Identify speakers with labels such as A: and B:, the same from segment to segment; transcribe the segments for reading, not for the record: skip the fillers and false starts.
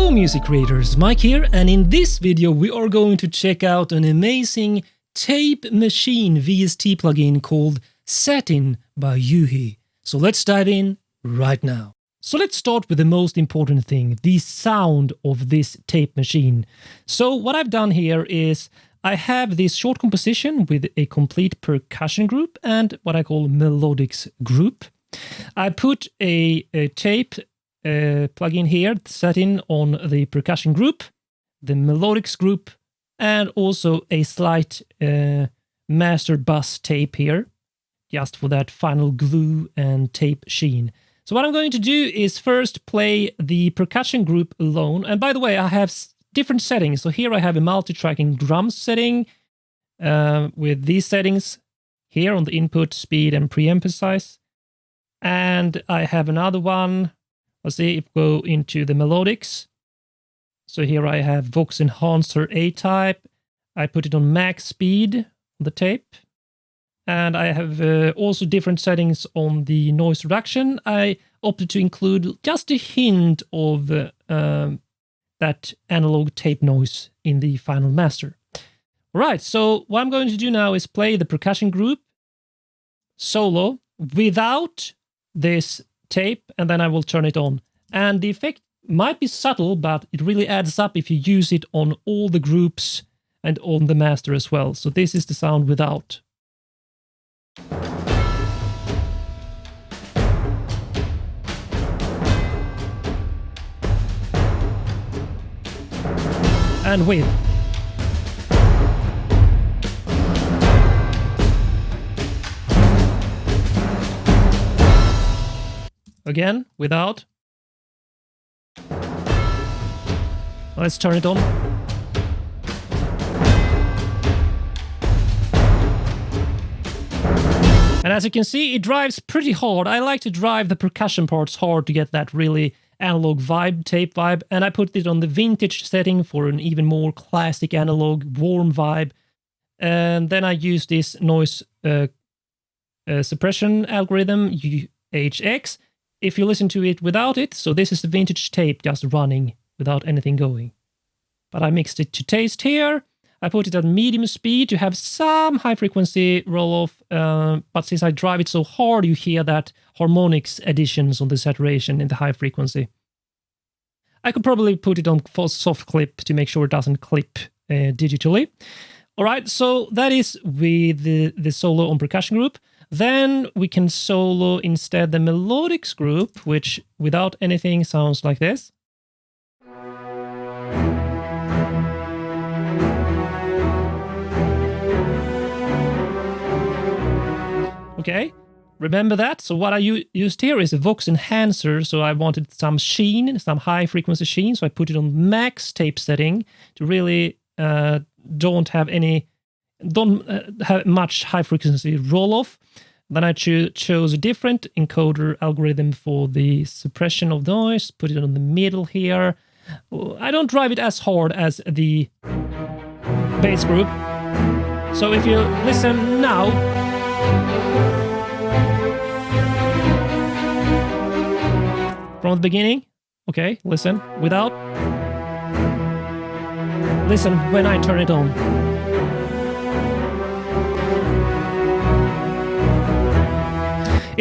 A: Hello music creators, Mike here, and in this video we are going to check out an amazing tape machine VST plugin called Satin by Yuhi. So let's dive in right now. So let's start with the most important thing, the sound of this tape machine. So what I've done here is I have this short composition with a complete percussion group and what I call melodics group. I put a tape plugin here, Satin, on the percussion group, the melodics group, and also a slight master bus tape here, just for that final glue and tape sheen. So what I'm going to do is first play the percussion group alone. And by the way, I have different settings. So here I have a multi-tracking drums setting with these settings here on the input, speed, and pre-emphasize. And I have another one. Let's see if we go into the melodics. So here I have Vox Enhancer A-type. I put it on max speed on the tape. And I have also different settings on the noise reduction. I opted to include just a hint of that analog tape noise in the final master. All right, so what I'm going to do now is play the percussion group solo without this tape, and then I will turn it on. And the effect might be subtle, but it really adds up if you use it on all the groups and on the master as well. So this is the sound without. And with. Again, without. Let's turn it on. And as you can see, it drives pretty hard. I like to drive the percussion parts hard to get that really analog vibe, tape vibe. And I put it on the vintage setting for an even more classic analog, warm vibe. And then I use this noise suppression algorithm, UHX. If you listen to it without it, so this is the vintage tape just running without anything going. But I mixed it to taste here. I put it at medium speed to have some high frequency roll-off, but since I drive it so hard, you hear that harmonics additions on the saturation in the high frequency. I could probably put it on soft clip to make sure it doesn't clip digitally. All right, so that is with the solo on percussion group. Then we can solo instead the melodics group, which without anything sounds like this. Okay, remember that? So what I used here is a Vox Enhancer, so I wanted some sheen, some high frequency sheen, so I put it on max tape setting to really don't have much high frequency roll-off. Then I chose a different encoder algorithm for the suppression of noise, put it on the middle here. I don't drive it as hard as the bass group. So if you listen now, from the beginning, okay, listen, without, listen when I turn it on.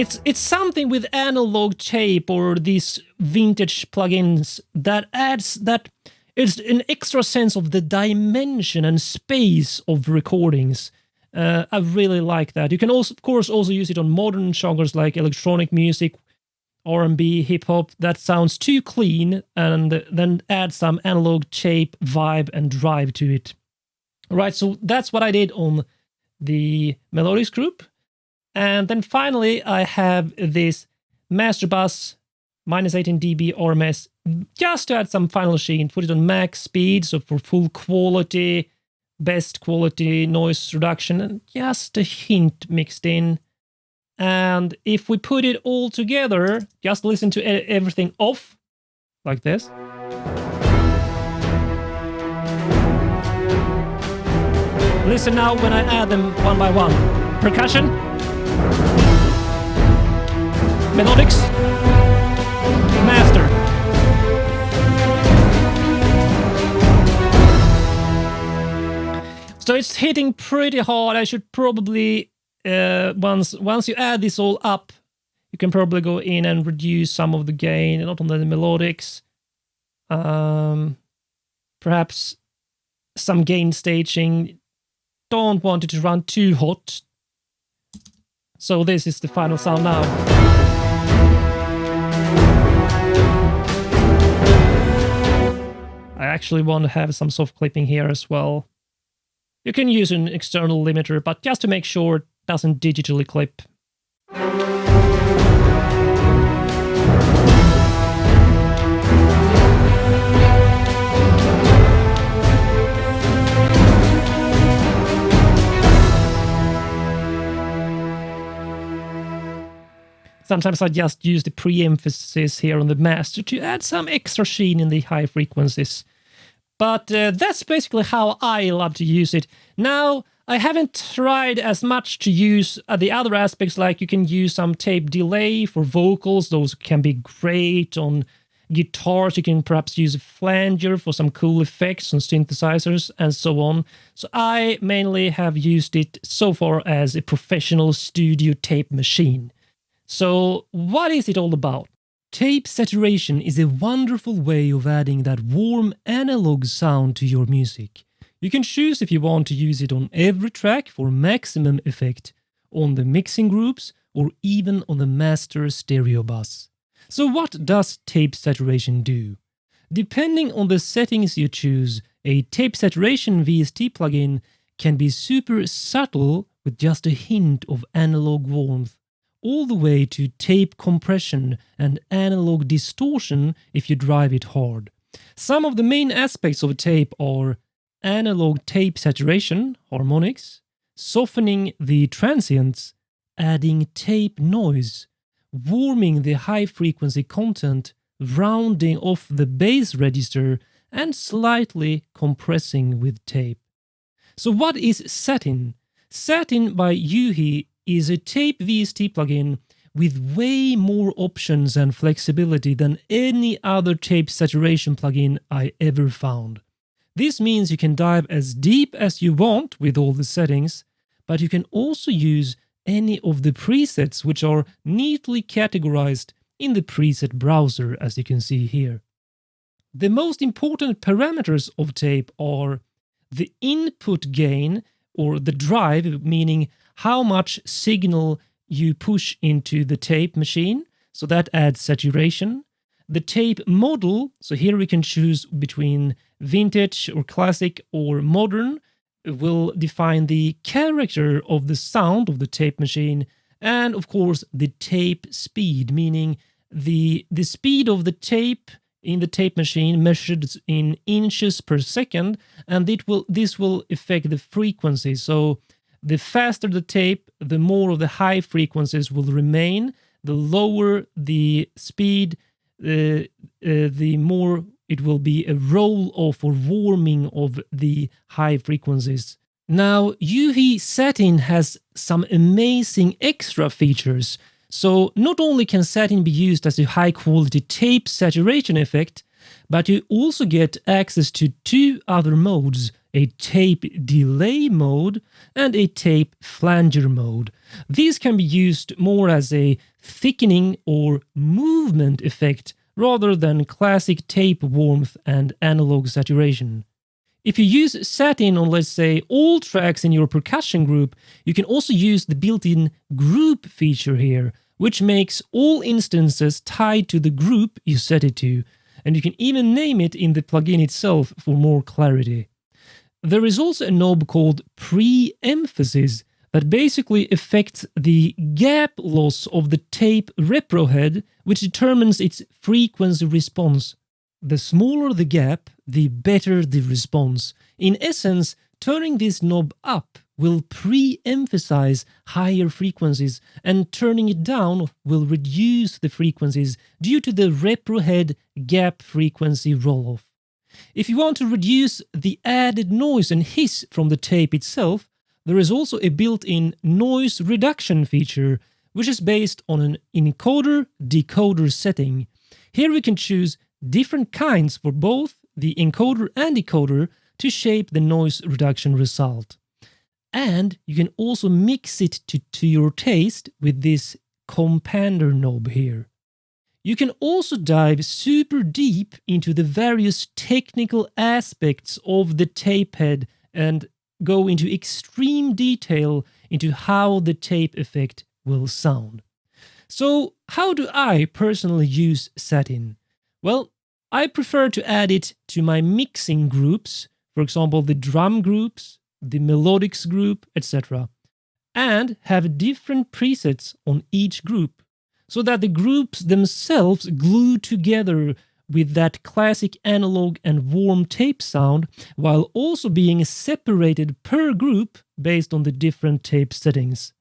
A: It's something with analog tape or these vintage plugins that adds that it's an extra sense of the dimension and space of recordings. I really like that. You can also, of course, also use it on modern genres like electronic music, R&B, hip-hop. That sounds too clean, and then add some analog tape vibe and drive to it. All right, so that's what I did on the melodics group. And then finally, I have this master bus, minus 18 dB RMS, just to add some final sheen, put it on max speed, so for full quality, best quality noise reduction, and just a hint mixed in. And if we put it all together, just listen to everything off, like this. Listen now when I add them one by one. Percussion. Melodics. Master. So it's hitting pretty hard. I should probably, once you add this all up, you can probably go in and reduce some of the gain, not on the melodics. Perhaps some gain staging. Don't want it to run too hot. So this is the final sound now. I actually want to have some soft clipping here as well. You can use an external limiter, but just to make sure it doesn't digitally clip. Sometimes I just use the pre-emphasis here on the master to add some extra sheen in the high frequencies. But that's basically how I love to use it. Now, I haven't tried as much to use the other aspects, like you can use some tape delay for vocals. Those can be great on guitars. You can perhaps use a flanger for some cool effects on synthesizers and so on. So I mainly have used it so far as a professional studio tape machine. So what is it all about? Tape saturation is a wonderful way of adding that warm analog sound to your music. You can choose if you want to use it on every track for maximum effect, on the mixing groups, or even on the master stereo bus. So what does tape saturation do? Depending on the settings you choose, a tape saturation VST plugin can be super subtle with just a hint of analog warmth, all the way to tape compression and analog distortion if you drive it hard. Some of the main aspects of a tape are analog tape saturation, harmonics, softening the transients, adding tape noise, warming the high-frequency content, rounding off the bass register, and slightly compressing with tape. So what is Satin? Satin by Yuhi is a tape VST plugin with way more options and flexibility than any other tape saturation plugin I ever found. This means you can dive as deep as you want with all the settings, but you can also use any of the presets which are neatly categorized in the preset browser, as you can see here. The most important parameters of tape are the input gain, or the drive, meaning how much signal you push into the tape machine, so that adds saturation. The tape model, so here we can choose between vintage or classic or modern, will define the character of the sound of the tape machine, and of course the tape speed, meaning the speed of the tape in the tape machine measured in inches per second, and this will affect the frequency. So the faster the tape, the more of the high frequencies will remain. The lower the speed, the more it will be a roll-off or warming of the high frequencies. Now, Yuhi Satin has some amazing extra features. So not only can Satin be used as a high-quality tape saturation effect, but you also get access to two other modes, a tape delay mode and a tape flanger mode. These can be used more as a thickening or movement effect rather than classic tape warmth and analog saturation. If you use Satin on, let's say, all tracks in your percussion group, you can also use the built-in group feature here, which makes all instances tied to the group you set it to, and you can even name it in the plugin itself for more clarity. There is also a knob called pre-emphasis that basically affects the gap loss of the tape repro head, which determines its frequency response. The smaller the gap, the better the response. In essence, turning this knob up will pre-emphasize higher frequencies, and turning it down will reduce the frequencies due to the repro head gap frequency roll-off. If you want to reduce the added noise and hiss from the tape itself, there is also a built-in noise reduction feature, which is based on an encoder-decoder setting. Here we can choose different kinds for both the encoder and decoder to shape the noise reduction result. And you can also mix it to your taste with this compander knob here. You can also dive super deep into the various technical aspects of the tape head and go into extreme detail into how the tape effect will sound. So how do I personally use Satin? Well, I prefer to add it to my mixing groups, for example the drum groups, the melodics group, etc. And have different presets on each group, so that the groups themselves glue together with that classic analog and warm tape sound, while also being separated per group based on the different tape settings.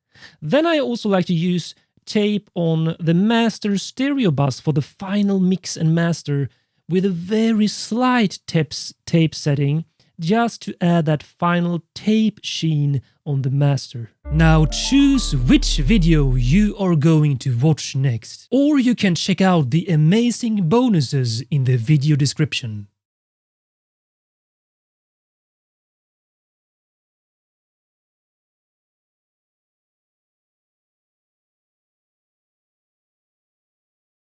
A: Then I also like to use tape on the master stereo bus for the final mix and master with a very slight tape setting, just to add that final tape sheen on the master. Now choose which video you are going to watch next, or you can check out the amazing bonuses in the video description.